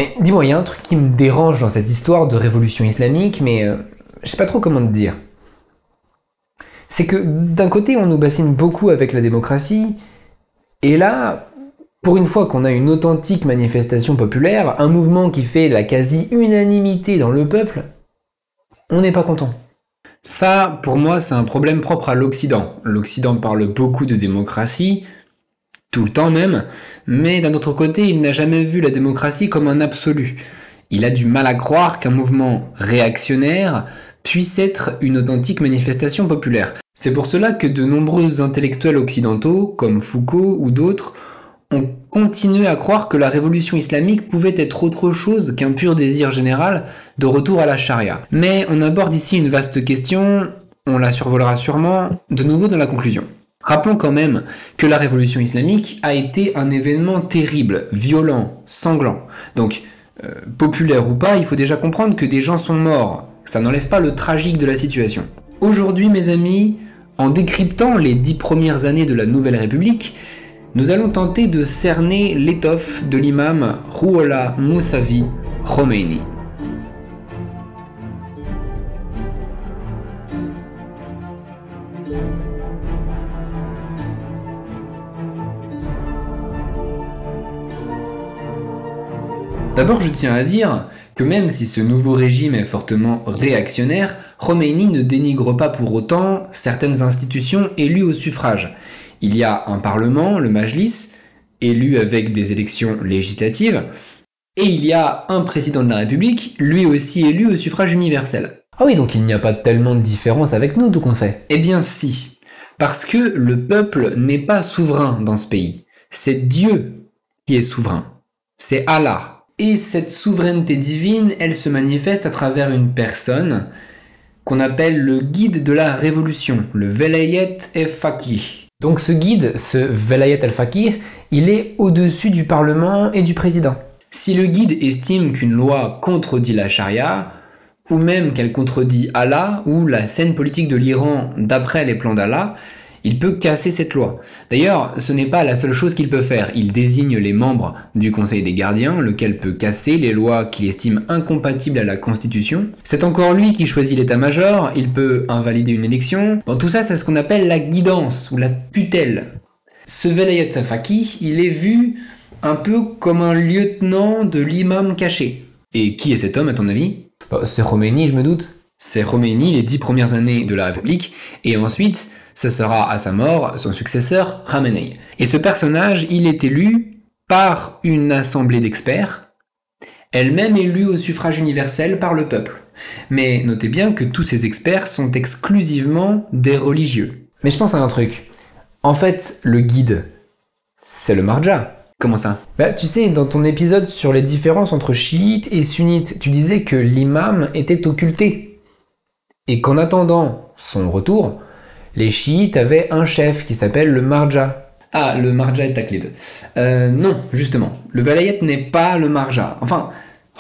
Mais dis-moi, il y a un truc qui me dérange dans cette histoire de révolution islamique, mais je sais pas trop comment te dire. C'est que d'un côté, on nous bassine beaucoup avec la démocratie, et là, pour une fois qu'on a une authentique manifestation populaire, un mouvement qui fait la quasi-unanimité dans le peuple, on n'est pas content. Ça, pour moi, c'est un problème propre à l'Occident. L'Occident parle beaucoup de démocratie, tout le temps même, mais d'un autre côté, il n'a jamais vu la démocratie comme un absolu. Il a du mal à croire qu'un mouvement réactionnaire puisse être une authentique manifestation populaire. C'est pour cela que de nombreux intellectuels occidentaux, comme Foucault ou d'autres, ont continué à croire que la révolution islamique pouvait être autre chose qu'un pur désir général de retour à la charia. Mais on aborde ici une vaste question, on la survolera sûrement de nouveau dans la conclusion. Rappelons quand même que la révolution islamique a été un événement terrible, violent, sanglant. Donc, populaire ou pas, il faut déjà comprendre que des gens sont morts. Ça n'enlève pas le tragique de la situation. Aujourd'hui, mes amis, en décryptant les 10 premières années de la Nouvelle République, nous allons tenter de cerner l'étoffe de l'imam Rouhollah Mousavi Khomeini. D'abord, je tiens à dire que même si ce nouveau régime est fortement réactionnaire, Khomeini ne dénigre pas pour autant certaines institutions élues au suffrage. Il y a un parlement, le Majlis, élu avec des élections législatives, et il y a un président de la République, lui aussi élu au suffrage universel. Ah oui, donc il n'y a pas tellement de différence avec nous, tout compte fait. Eh bien si, parce que le peuple n'est pas souverain dans ce pays. C'est Dieu qui est souverain. C'est Allah. Et cette souveraineté divine, elle se manifeste à travers une personne qu'on appelle le guide de la révolution, le Velayet el-Faqih. Donc ce guide, ce Velayet al-Faqih, il est au-dessus du Parlement et du président. Si le guide estime qu'une loi contredit la charia, ou même qu'elle contredit Allah ou la scène politique de l'Iran d'après les plans d'Allah, il peut casser cette loi. D'ailleurs, ce n'est pas la seule chose qu'il peut faire. Il désigne les membres du Conseil des gardiens, lequel peut casser les lois qu'il estime incompatibles à la Constitution. C'est encore lui qui choisit l'état-major, il peut invalider une élection. Bon, tout ça, c'est ce qu'on appelle la guidance ou la tutelle. Ce Velayet al-Faqih, il est vu un peu comme un lieutenant de l'imam caché. Et qui est cet homme, à ton avis ? C'est Khomeini, je me doute. C'est Khomeini, les 10 premières années de la République, et ensuite, ce sera à sa mort son successeur Khamenei. Et ce personnage, il est élu par une assemblée d'experts, elle-même élue au suffrage universel par le peuple. Mais notez bien que tous ces experts sont exclusivement des religieux. Mais je pense à un truc. En fait, le guide, c'est le marja. Comment ça ? Bah, tu sais, dans ton épisode sur les différences entre chiites et sunnites, tu disais que l'imam était occulté. Et qu'en attendant son retour, les chiites avaient un chef qui s'appelle le marja. Ah, le marja et Taklid. Non, justement. Le Velayet n'est pas le marja. Enfin,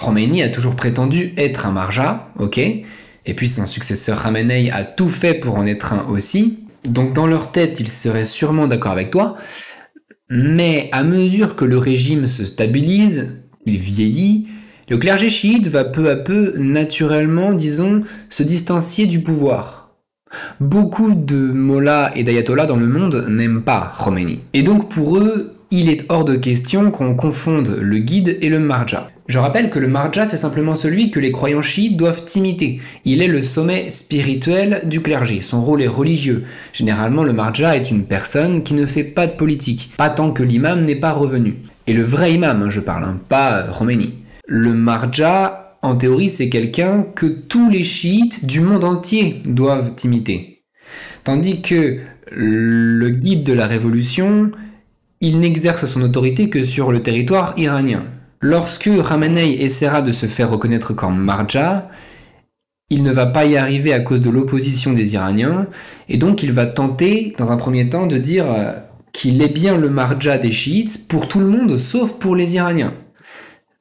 Khomeini a toujours prétendu être un marja, ok ? Et puis son successeur Khamenei a tout fait pour en être un aussi. Donc dans leur tête, ils seraient sûrement d'accord avec toi. Mais à mesure que le régime se stabilise, il vieillit, le clergé chiite va peu à peu, naturellement, disons, se distancier du pouvoir. Beaucoup de mollahs et d'ayatollahs dans le monde n'aiment pas Khomeini. Et donc pour eux, il est hors de question qu'on confonde le guide et le marja. Je rappelle que le marja, c'est simplement celui que les croyants chiites doivent imiter. Il est le sommet spirituel du clergé, son rôle est religieux. Généralement, le marja est une personne qui ne fait pas de politique, pas tant que l'imam n'est pas revenu. Et le vrai imam, je parle, pas Khomeini. Le marja, en théorie, c'est quelqu'un que tous les chiites du monde entier doivent imiter. Tandis que le guide de la révolution, il n'exerce son autorité que sur le territoire iranien. Lorsque Khamenei essaiera de se faire reconnaître comme marja, il ne va pas y arriver à cause de l'opposition des Iraniens, et donc il va tenter, dans un premier temps, de dire qu'il est bien le marja des chiites pour tout le monde, sauf pour les Iraniens.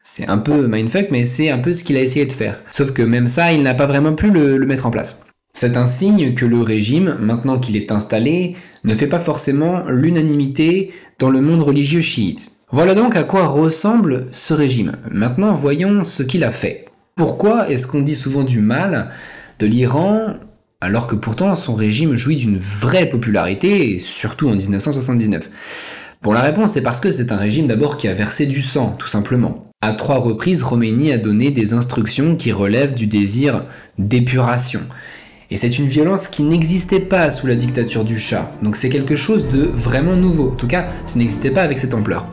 C'est un peu mindfuck, mais c'est un peu ce qu'il a essayé de faire. Sauf que même ça, il n'a pas vraiment pu le mettre en place. C'est un signe que le régime, maintenant qu'il est installé, ne fait pas forcément l'unanimité dans le monde religieux chiite. Voilà donc à quoi ressemble ce régime. Maintenant, voyons ce qu'il a fait. Pourquoi est-ce qu'on dit souvent du mal de l'Iran alors que pourtant son régime jouit d'une vraie popularité, surtout en 1979? Bon, la réponse c'est parce que c'est un régime d'abord qui a versé du sang, tout simplement. À 3 reprises, Khomeini a donné des instructions qui relèvent du désir d'épuration. Et c'est une violence qui n'existait pas sous la dictature du Shah, donc c'est quelque chose de vraiment nouveau. En tout cas, ça n'existait pas avec cette ampleur.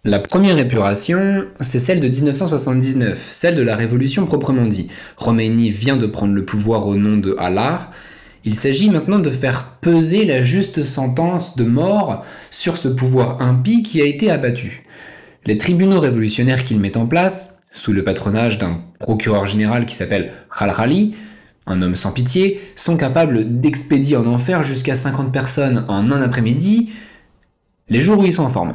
La première épuration, c'est celle de 1979, celle de la révolution proprement dit. Khomeini vient de prendre le pouvoir au nom de Allah. Il s'agit maintenant de faire peser la juste sentence de mort sur ce pouvoir impie qui a été abattu. Les tribunaux révolutionnaires qu'il met en place, sous le patronage d'un procureur général qui s'appelle Khalkhali, un homme sans pitié, sont capables d'expédier en enfer jusqu'à 50 personnes en un après-midi, les jours où ils sont en forme.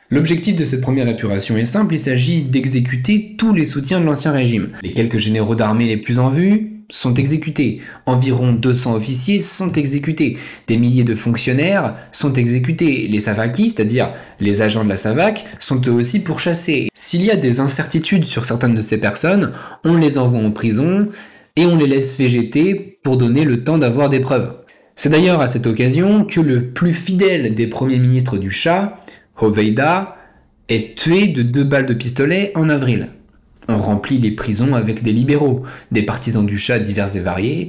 L'objectif de cette première épuration est simple, il s'agit d'exécuter tous les soutiens de l'ancien régime. Les quelques généraux d'armée les plus en vue sont exécutés, environ 200 officiers sont exécutés, des milliers de fonctionnaires sont exécutés, les savakis, c'est-à-dire les agents de la SAVAK, sont eux aussi pourchassés. S'il y a des incertitudes sur certaines de ces personnes, on les envoie en prison et on les laisse végéter pour donner le temps d'avoir des preuves. C'est d'ailleurs à cette occasion que le plus fidèle des premiers ministres du Shah, Hoveyda, est tué de 2 balles de pistolet en avril. On remplit les prisons avec des libéraux, des partisans du Shah divers et variés,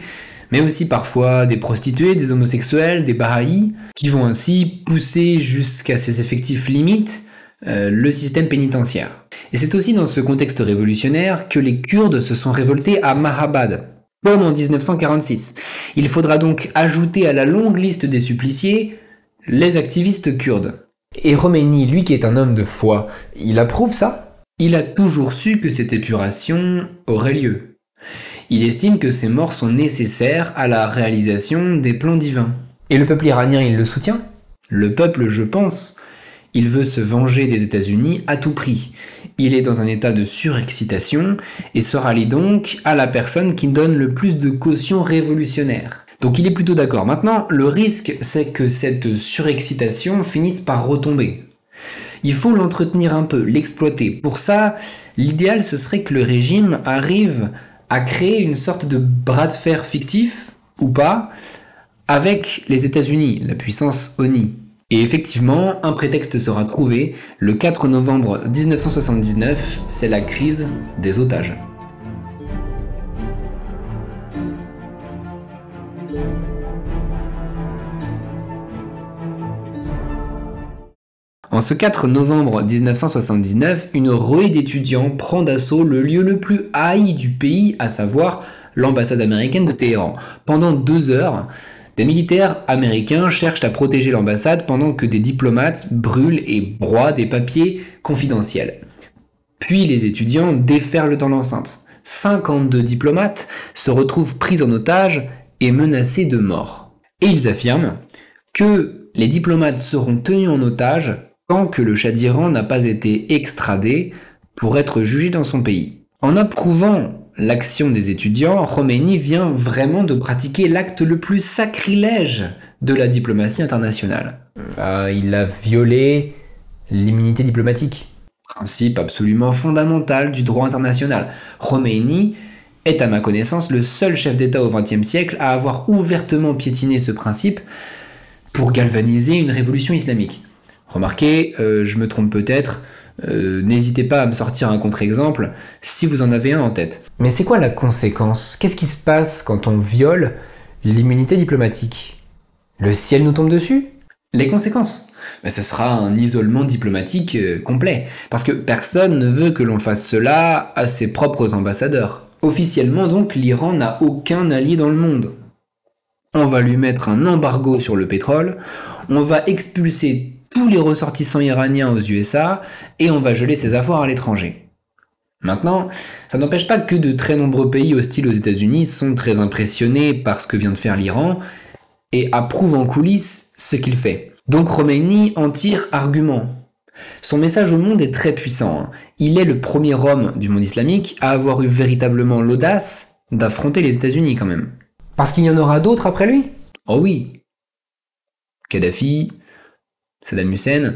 mais aussi parfois des prostituées, des homosexuels, des bahaïs, qui vont ainsi pousser jusqu'à ses effectifs limites le système pénitentiaire. Et c'est aussi dans ce contexte révolutionnaire que les Kurdes se sont révoltés à Mahabad, comme en 1946. Il faudra donc ajouter à la longue liste des suppliciés les activistes kurdes. Et Khomeini, lui qui est un homme de foi, il approuve ça? Il a toujours su que cette épuration aurait lieu. Il estime que ces morts sont nécessaires à la réalisation des plans divins. Et le peuple iranien, il le soutient? Le peuple, je pense, il veut se venger des États-Unis à tout prix. Il est dans un état de surexcitation et se rallie donc à la personne qui donne le plus de caution révolutionnaire. Donc il est plutôt d'accord. Maintenant, le risque, c'est que cette surexcitation finisse par retomber. Il faut l'entretenir un peu, l'exploiter. Pour ça, l'idéal, ce serait que le régime arrive à créer une sorte de bras de fer fictif, ou pas, avec les États-Unis, la puissance ONI. Et effectivement, un prétexte sera trouvé. Le 4 novembre 1979, c'est la crise des otages. En ce 4 novembre 1979, une ruée d'étudiants prend d'assaut le lieu le plus haï du pays, à savoir l'ambassade américaine de Téhéran. Pendant 2 heures, des militaires américains cherchent à protéger l'ambassade pendant que des diplomates brûlent et broient des papiers confidentiels. Puis les étudiants déferlent dans l'enceinte. 52 diplomates se retrouvent pris en otage et menacés de mort. Et ils affirment que les diplomates seront tenus en otage tant que le Shah d'Iran n'a pas été extradé pour être jugé dans son pays. En approuvant l'action des étudiants, Khomeini vient vraiment de pratiquer l'acte le plus sacrilège de la diplomatie internationale. Il a violé l'immunité diplomatique. Principe absolument fondamental du droit international. Khomeini est à ma connaissance le seul chef d'État au XXe siècle à avoir ouvertement piétiné ce principe pour galvaniser une révolution islamique. Remarquez, je me trompe peut-être, n'hésitez pas à me sortir un contre-exemple si vous en avez un en tête. Mais c'est quoi la conséquence? Qu'est-ce qui se passe quand on viole l'immunité diplomatique? Le ciel nous tombe dessus? Les conséquences? Ce sera un isolement diplomatique complet, parce que personne ne veut que l'on fasse cela à ses propres ambassadeurs. Officiellement donc, l'Iran n'a aucun allié dans le monde. On va lui mettre un embargo sur le pétrole, on va expulser tous les ressortissants iraniens aux USA et on va geler ses avoirs à l'étranger. Maintenant, ça n'empêche pas que de très nombreux pays hostiles aux États-Unis sont très impressionnés par ce que vient de faire l'Iran et approuvent en coulisses ce qu'il fait. Donc Khomeini en tire argument. Son message au monde est très puissant, hein. Il est le premier homme du monde islamique à avoir eu véritablement l'audace d'affronter les États-Unis quand même. Parce qu'il y en aura d'autres après lui? Oh oui, Kadhafi, Saddam Hussein,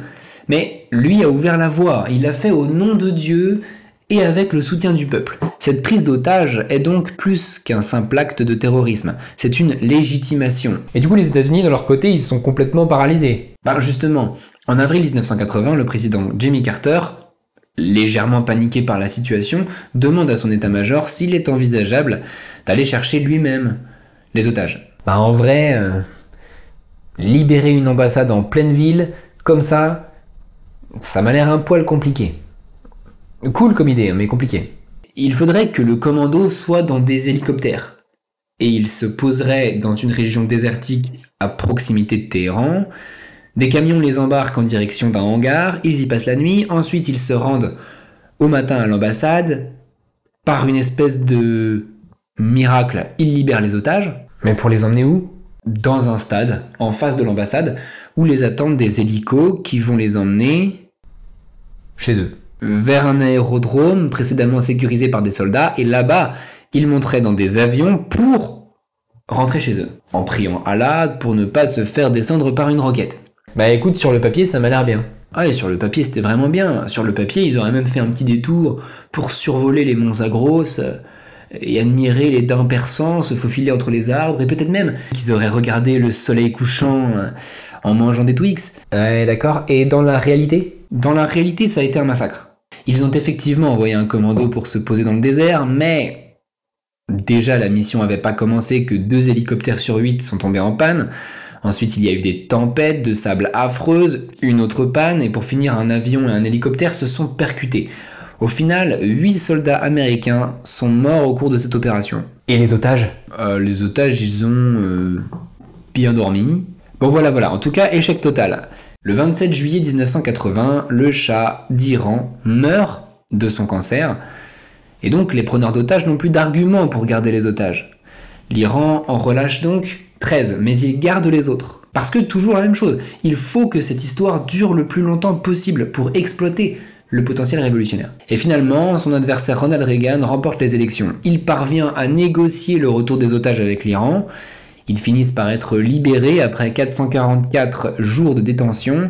mais lui a ouvert la voie, il l'a fait au nom de Dieu et avec le soutien du peuple. Cette prise d'otage est donc plus qu'un simple acte de terrorisme, c'est une légitimation. Et du coup, les États-Unis, de leur côté, ils sont complètement paralysés. Bah justement, en avril 1980, le président Jimmy Carter, légèrement paniqué par la situation, demande à son état-major s'il est envisageable d'aller chercher lui-même les otages. Bah en vrai, libérer une ambassade en pleine ville, comme ça m'a l'air un poil compliqué. Cool comme idée, mais compliqué. Il faudrait que le commando soit dans des hélicoptères. Et il se poserait dans une région désertique à proximité de Téhéran. Des camions les embarquent en direction d'un hangar, ils y passent la nuit, ensuite ils se rendent au matin à l'ambassade. Par une espèce de miracle, ils libèrent les otages. Mais pour les emmener où? Dans un stade, en face de l'ambassade, où les attendent des hélicos qui vont les emmener Chez eux. vers un aérodrome précédemment sécurisé par des soldats, et là-bas, ils monteraient dans des avions pour rentrer chez eux, en priant Allah pour ne pas se faire descendre par une roquette. Bah écoute, sur le papier, ça m'a l'air bien. Ah, et sur le papier, c'était vraiment bien. Sur le papier, ils auraient même fait un petit détour pour survoler les monts Zagros et admirer les daims persans se faufiler entre les arbres, et peut-être même qu'ils auraient regardé le soleil couchant en mangeant des Twix. Ouais, d'accord. Et dans la réalité? Dans la réalité, ça a été un massacre. Ils ont effectivement envoyé un commando pour se poser dans le désert, mais déjà la mission n'avait pas commencé que 2 hélicoptères sur 8 sont tombés en panne. Ensuite, il y a eu des tempêtes de sable affreuses, une autre panne, et pour finir, un avion et un hélicoptère se sont percutés. Au final, 8 soldats américains sont morts au cours de cette opération. Et les otages? Les otages, ils ont bien dormi. Bon voilà, en tout cas, échec total. Le 27 juillet 1980, le Shah d'Iran meurt de son cancer, et donc les preneurs d'otages n'ont plus d'arguments pour garder les otages. L'Iran en relâche donc 13, mais il garde les autres. Parce que toujours la même chose, il faut que cette histoire dure le plus longtemps possible pour exploiter le potentiel révolutionnaire. Et finalement, son adversaire Ronald Reagan remporte les élections. Il parvient à négocier le retour des otages avec l'Iran. Ils finissent par être libérés après 444 jours de détention.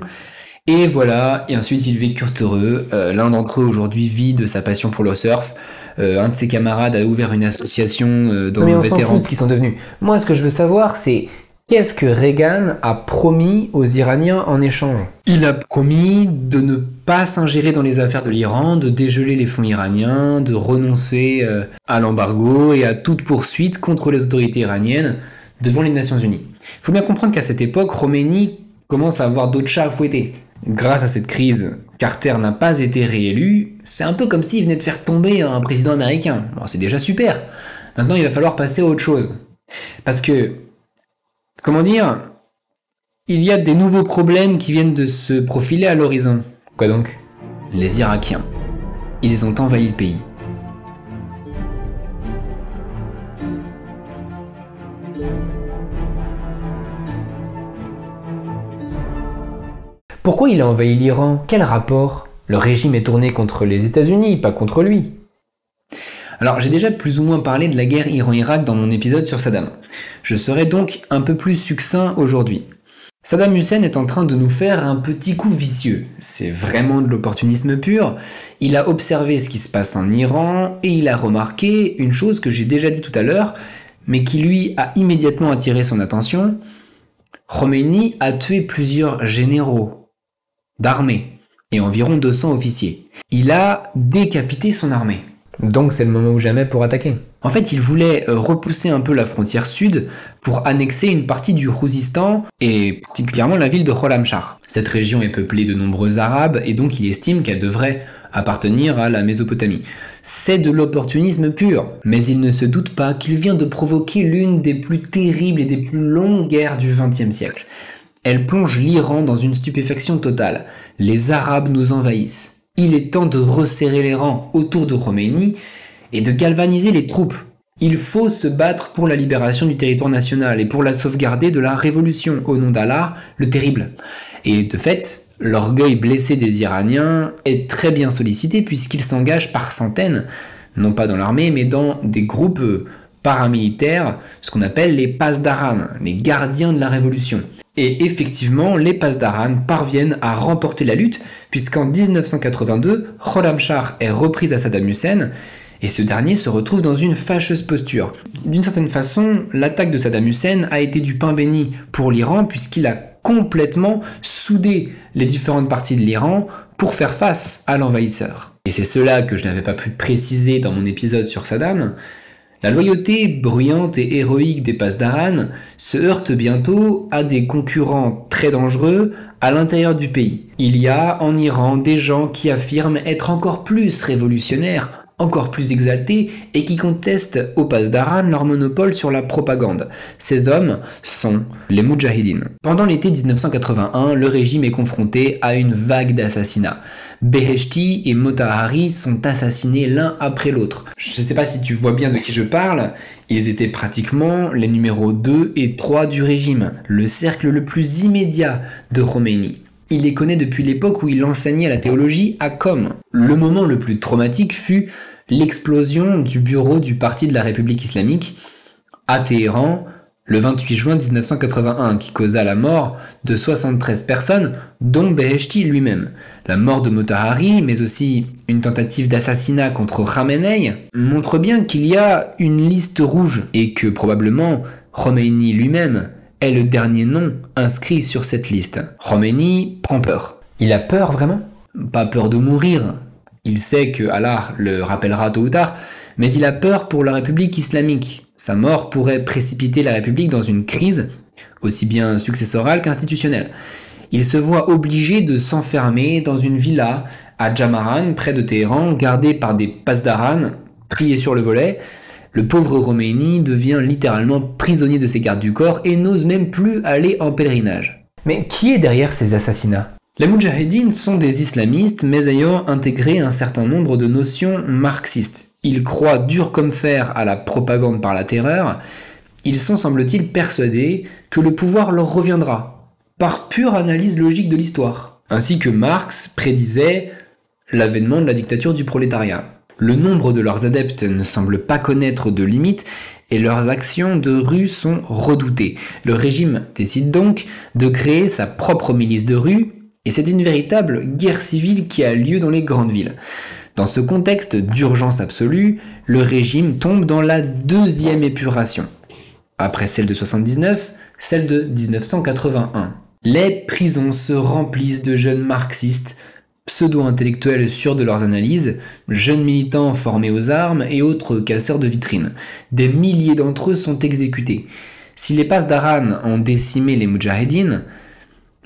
Et voilà, et ensuite ils vécurent heureux. L'un d'entre eux aujourd'hui vit de sa passion pour le surf. Un de ses camarades a ouvert une association dans Mais le on s'en vétéran. fout de ce qu'ils sont devenus. Moi, ce que je veux savoir, c'est qu'est-ce que Reagan a promis aux Iraniens en échange? Il a promis de ne pas s'ingérer dans les affaires de l'Iran, de dégeler les fonds iraniens, de renoncer à l'embargo et à toute poursuite contre les autorités iraniennes devant les Nations Unies. Il faut bien comprendre qu'à cette époque, Khomeini commence à avoir d'autres chats à fouetter. Grâce à cette crise, Carter n'a pas été réélu. C'est un peu comme s'il venait de faire tomber un président américain. Bon, c'est déjà super. Maintenant, il va falloir passer à autre chose. Parce que, comment dire, il y a des nouveaux problèmes qui viennent de se profiler à l'horizon. Quoi donc? Les Irakiens. Ils ont envahi le pays. Pourquoi il a envahi l'Iran? Quel rapport? Le régime est tourné contre les États-Unis, pas contre lui. Alors, j'ai déjà plus ou moins parlé de la guerre Iran-Irak dans mon épisode sur Saddam. Je serai donc un peu plus succinct aujourd'hui. Saddam Hussein est en train de nous faire un petit coup vicieux. C'est vraiment de l'opportunisme pur. Il a observé ce qui se passe en Iran et il a remarqué une chose que j'ai déjà dit tout à l'heure, mais qui lui a immédiatement attiré son attention. Khomeini a tué plusieurs généraux d'armée et environ 200 officiers. Il a décapité son armée. Donc c'est le moment ou jamais pour attaquer. En fait, il voulait repousser un peu la frontière sud pour annexer une partie du Khouzistan et particulièrement la ville de Khorramshahr. Cette région est peuplée de nombreux Arabes et donc il estime qu'elle devrait appartenir à la Mésopotamie. C'est de l'opportunisme pur, mais il ne se doute pas qu'il vient de provoquer l'une des plus terribles et des plus longues guerres du XXe siècle. Elle plonge l'Iran dans une stupéfaction totale. Les Arabes nous envahissent. Il est temps de resserrer les rangs autour de Khomeini et de galvaniser les troupes. Il faut se battre pour la libération du territoire national et pour la sauvegarder de la révolution au nom d'Allah, le terrible. Et de fait, L'orgueil blessé des Iraniens est très bien sollicité puisqu'ils s'engagent par centaines, non pas dans l'armée, mais dans des groupes paramilitaires, ce qu'on appelle les Pasdaran, les gardiens de la révolution. Et effectivement, les Pasdaran parviennent à remporter la lutte, puisqu'en 1982, Khorramshahr est reprise à Saddam Hussein, et ce dernier se retrouve dans une fâcheuse posture. D'une certaine façon, l'attaque de Saddam Hussein a été du pain béni pour l'Iran, puisqu'il a complètement soudé les différentes parties de l'Iran pour faire face à l'envahisseur. Et c'est cela que je n'avais pas pu préciser dans mon épisode sur Saddam. La loyauté bruyante et héroïque des Pasdaran se heurte bientôt à des concurrents très dangereux à l'intérieur du pays. Il y a en Iran des gens qui affirment être encore plus révolutionnaires, encore plus exaltés et qui contestent aux Pasdaran leur monopole sur la propagande. Ces hommes sont les Moudjahidines. Pendant l'été 1981, le régime est confronté à une vague d'assassinats. Beheshti et Motahari sont assassinés l'un après l'autre. Je ne sais pas si tu vois bien de qui je parle, ils étaient pratiquement les numéros 2 et 3 du régime, le cercle le plus immédiat de Khomeini. Il les connaît depuis l'époque où il enseignait la théologie à Qom. Le moment le plus traumatique fut l'explosion du bureau du Parti de la République islamique à Téhéran le 28 juin 1981 qui causa la mort de 73 personnes, dont Beheshti lui-même. La mort de Motahari, mais aussi une tentative d'assassinat contre Khamenei, montre bien qu'il y a une liste rouge et que probablement Khomeini lui-même est le dernier nom inscrit sur cette liste. Khomeini prend peur. Il a peur vraiment ? Pas peur de mourir. Il sait que Allah le rappellera tôt ou tard, mais il a peur pour la République islamique. Sa mort pourrait précipiter la République dans une crise, aussi bien successorale qu'institutionnelle. Il se voit obligé de s'enfermer dans une villa à Jamaran, près de Téhéran, gardée par des Pasdaran, priés sur le volet. Le pauvre Khomeini devient littéralement prisonnier de ses gardes du corps et n'ose même plus aller en pèlerinage. Mais qui est derrière ces assassinats ? Les Moudjahidines sont des islamistes, mais ayant intégré un certain nombre de notions marxistes. Ils croient dur comme fer à la propagande par la terreur. Ils sont, semble-t-il, persuadés que le pouvoir leur reviendra, par pure analyse logique de l'histoire. Ainsi que Marx prédisait l'avènement de la dictature du prolétariat. Le nombre de leurs adeptes ne semble pas connaître de limites et leurs actions de rue sont redoutées. Le régime décide donc de créer sa propre milice de rue et c'est une véritable guerre civile qui a lieu dans les grandes villes. Dans ce contexte d'urgence absolue, le régime tombe dans la deuxième épuration. Après celle de 79, celle de 1981. Les prisons se remplissent de jeunes marxistes, pseudo-intellectuels sûrs de leurs analyses, jeunes militants formés aux armes et autres casseurs de vitrines. Des milliers d'entre eux sont exécutés. Si les Pasdaran ont décimé les Moudjahidines,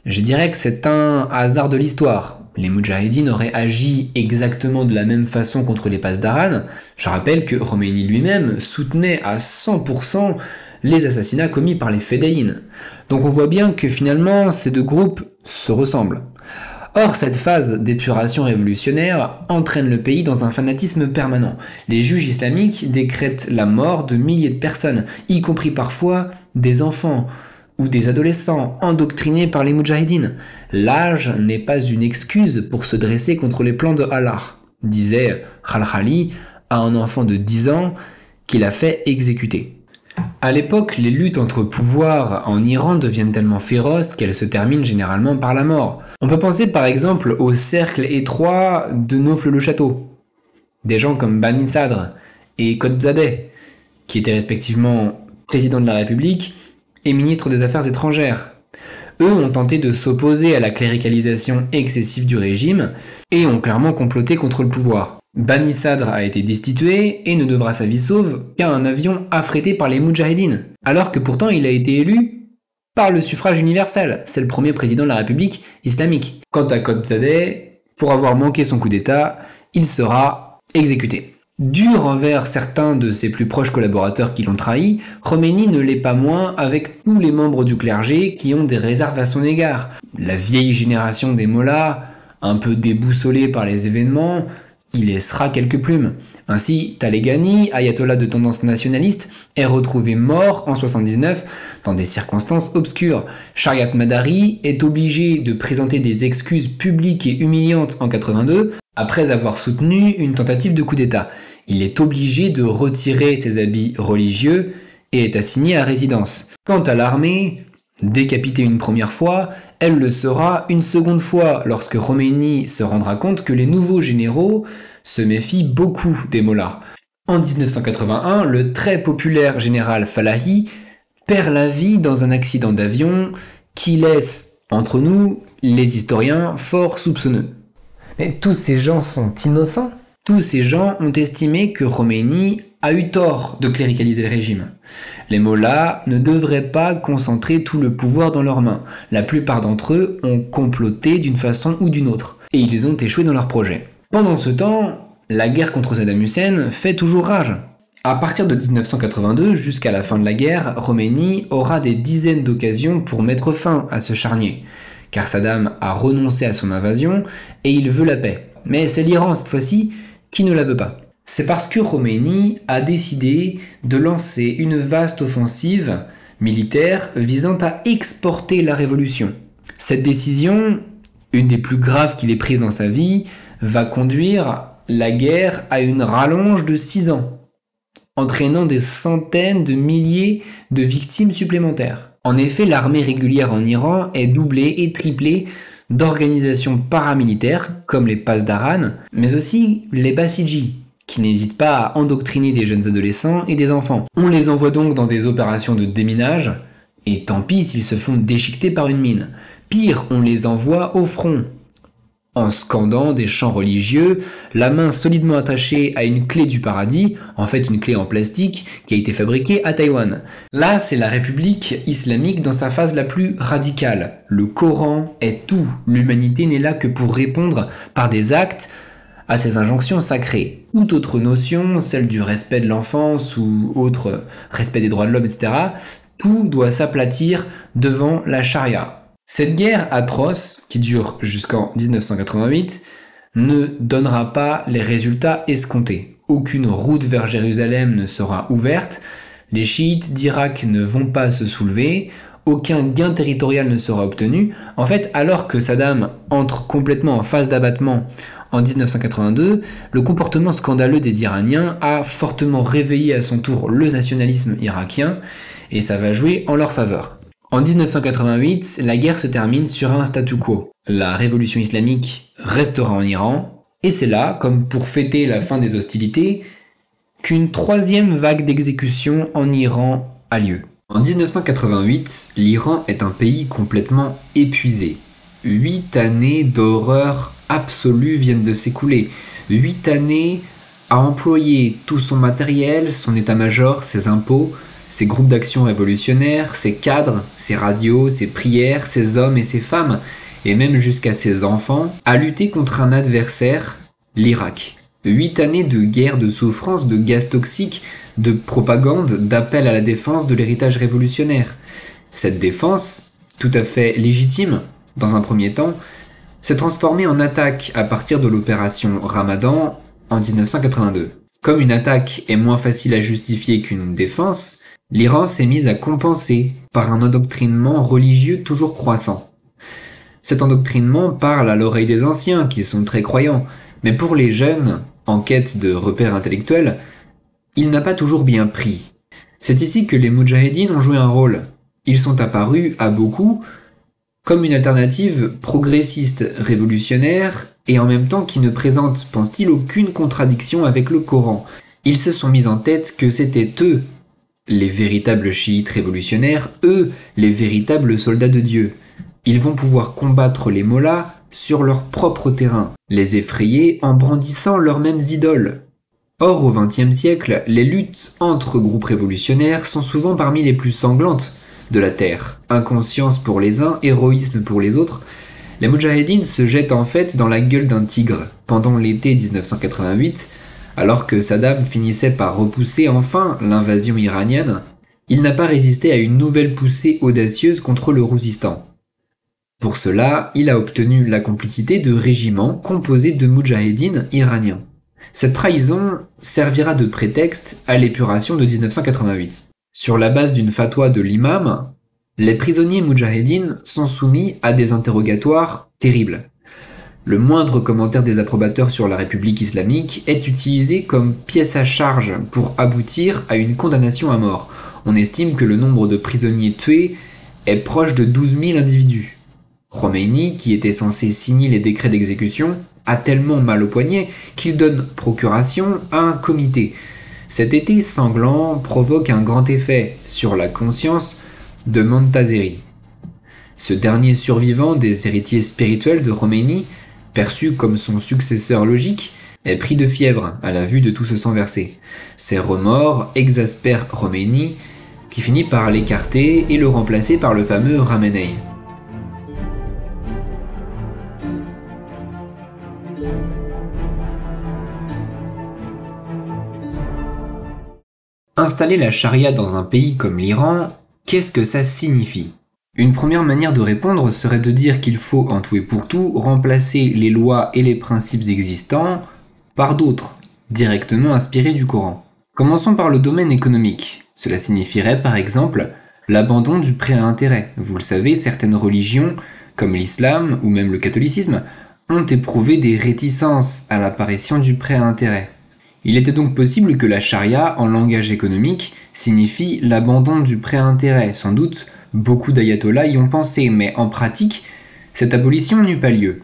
je dirais que c'est un hasard de l'histoire. Les Moudjahidines auraient agi exactement de la même façon contre les Pasdaran. Je rappelle que Khomeini lui-même soutenait à 100% les assassinats commis par les Fedayines. Donc on voit bien que finalement ces deux groupes se ressemblent. Or, cette phase d'épuration révolutionnaire entraîne le pays dans un fanatisme permanent. Les juges islamiques décrètent la mort de milliers de personnes, y compris parfois des enfants ou des adolescents endoctrinés par les Moudjahidines. L'âge n'est pas une excuse pour se dresser contre les plans de Allah, disait Khalkhali à un enfant de 10 ans qu'il a fait exécuter. À l'époque, les luttes entre pouvoirs en Iran deviennent tellement féroces qu'elles se terminent généralement par la mort. On peut penser par exemple au cercle étroit de Naufle-le-Château. Des gens comme Bani Sadr et Qutbzadeh, qui étaient respectivement président de la République et ministre des Affaires étrangères. Eux ont tenté de s'opposer à la cléricalisation excessive du régime et ont clairement comploté contre le pouvoir. Bani Sadr a été destitué et ne devra sa vie sauve qu'à un avion affrété par les Moudjahidines, alors que pourtant il a été élu par le suffrage universel. C'est le premier président de la République islamique. Quant à Qutbzadeh, pour avoir manqué son coup d'État, il sera exécuté. Dur envers certains de ses plus proches collaborateurs qui l'ont trahi, Khomeini ne l'est pas moins avec tous les membres du clergé qui ont des réserves à son égard. La vieille génération des mollahs, un peu déboussolée par les événements, y laissera quelques plumes. Ainsi, Taleghani, ayatollah de tendance nationaliste, est retrouvé mort en 79 dans des circonstances obscures. Shariat Madari est obligé de présenter des excuses publiques et humiliantes en 82 après avoir soutenu une tentative de coup d'État. Il est obligé de retirer ses habits religieux et est assigné à résidence. Quant à l'armée, décapitée une première fois, elle le sera une seconde fois lorsque Khomeini se rendra compte que les nouveaux généraux se méfient beaucoup des mollahs. En 1981, le très populaire général Falahi perd la vie dans un accident d'avion qui laisse, entre nous, les historiens fort soupçonneux. Mais tous ces gens sont innocents. Tous ces gens ont estimé que Khomeini a eu tort de cléricaliser le régime. Les mollahs ne devraient pas concentrer tout le pouvoir dans leurs mains. La plupart d'entre eux ont comploté d'une façon ou d'une autre, et ils ont échoué dans leurs projets. Pendant ce temps, la guerre contre Saddam Hussein fait toujours rage. À partir de 1982 jusqu'à la fin de la guerre, Khomeini aura des dizaines d'occasions pour mettre fin à ce charnier, car Saddam a renoncé à son invasion et il veut la paix. Mais c'est l'Iran cette fois-ci qui ne la veut pas. C'est parce que Khomeini a décidé de lancer une vaste offensive militaire visant à exporter la révolution. Cette décision, une des plus graves qu'il ait prises dans sa vie, va conduire la guerre à une rallonge de 6 ans, entraînant des centaines de milliers de victimes supplémentaires. En effet, l'armée régulière en Iran est doublée et triplée d'organisations paramilitaires comme les Pasdaran, mais aussi les Basiji, qui n'hésitent pas à endoctriner des jeunes adolescents et des enfants. On les envoie donc dans des opérations de déminage, et tant pis s'ils se font déchiqueter par une mine. Pire, on les envoie au front, en scandant des chants religieux, la main solidement attachée à une clé du paradis, en fait une clé en plastique qui a été fabriquée à Taïwan. Là, c'est la République islamique dans sa phase la plus radicale. Le Coran est tout. L'humanité n'est là que pour répondre par des actes à ces injonctions sacrées. Toute autre notion, celle du respect de l'enfance ou autre respect des droits de l'homme, etc., tout doit s'aplatir devant la charia. Cette guerre atroce, qui dure jusqu'en 1988, ne donnera pas les résultats escomptés. Aucune route vers Jérusalem ne sera ouverte, les chiites d'Irak ne vont pas se soulever, aucun gain territorial ne sera obtenu. En fait, alors que Saddam entre complètement en phase d'abattement en 1982, le comportement scandaleux des Iraniens a fortement réveillé à son tour le nationalisme irakien, et ça va jouer en leur faveur. En 1988, la guerre se termine sur un statu quo. La révolution islamique restera en Iran, et c'est là, comme pour fêter la fin des hostilités, qu'une troisième vague d'exécutions en Iran a lieu. En 1988, l'Iran est un pays complètement épuisé. 8 années d'horreur absolue viennent de s'écouler. 8 années à employer tout son matériel, son état-major, ses impôts, ses groupes d'action révolutionnaires, ses cadres, ses radios, ses prières, ses hommes et ses femmes, et même jusqu'à ses enfants, à lutter contre un adversaire, l'Irak. 8 années de guerre, de souffrance, de gaz toxiques, de propagande, d'appel à la défense de l'héritage révolutionnaire. Cette défense, tout à fait légitime, dans un premier temps, s'est transformée en attaque à partir de l'opération Ramadan en 1982. Comme une attaque est moins facile à justifier qu'une défense, l'Iran s'est mise à compenser par un endoctrinement religieux toujours croissant. Cet endoctrinement parle à l'oreille des anciens, qui sont très croyants, mais pour les jeunes, en quête de repères intellectuels, il n'a pas toujours bien pris. C'est ici que les Moudjahidines ont joué un rôle. Ils sont apparus, à beaucoup, comme une alternative progressiste révolutionnaire, et en même temps qui ne présente, pense-t-il, aucune contradiction avec le Coran. Ils se sont mis en tête que c'était eux, les véritables chiites révolutionnaires, eux, les véritables soldats de Dieu. Ils vont pouvoir combattre les mollahs sur leur propre terrain, les effrayer en brandissant leurs mêmes idoles. Or, au XXe siècle, les luttes entre groupes révolutionnaires sont souvent parmi les plus sanglantes de la Terre. Inconscience pour les uns, héroïsme pour les autres, les Moudjahidines se jettent en fait dans la gueule d'un tigre pendant l'été 1988, alors que Saddam finissait par repousser enfin l'invasion iranienne. Il n'a pas résisté à une nouvelle poussée audacieuse contre le Rouzistan. Pour cela, il a obtenu la complicité de régiments composés de Moudjahidines iraniens. Cette trahison servira de prétexte à l'épuration de 1988. Sur la base d'une fatwa de l'imam, les prisonniers moudjahidines sont soumis à des interrogatoires terribles. Le moindre commentaire des approbateurs sur la République islamique est utilisé comme pièce à charge pour aboutir à une condamnation à mort. On estime que le nombre de prisonniers tués est proche de 12 000 individus. Khomeini, qui était censé signer les décrets d'exécution, a tellement mal au poignet qu'il donne procuration à un comité. Cet été sanglant provoque un grand effet sur la conscience de Montazeri. Ce dernier survivant des héritiers spirituels de Khomeini, perçu comme son successeur logique, est pris de fièvre à la vue de tout ce sang versé. Ses remords exaspèrent Khomeini, qui finit par l'écarter et le remplacer par le fameux Khamenei. Installer la charia dans un pays comme l'Iran, qu'est-ce que ça signifie ? Une première manière de répondre serait de dire qu'il faut en tout et pour tout remplacer les lois et les principes existants par d'autres, directement inspirés du Coran. Commençons par le domaine économique. Cela signifierait par exemple l'abandon du prêt à intérêt. Vous le savez, certaines religions, comme l'islam ou même le catholicisme, ont éprouvé des réticences à l'apparition du prêt à intérêt. Il était donc possible que la charia, en langage économique, signifie l'abandon du prêt à intérêt. Sans doute, beaucoup d'ayatollahs y ont pensé, mais en pratique, cette abolition n'eut pas lieu.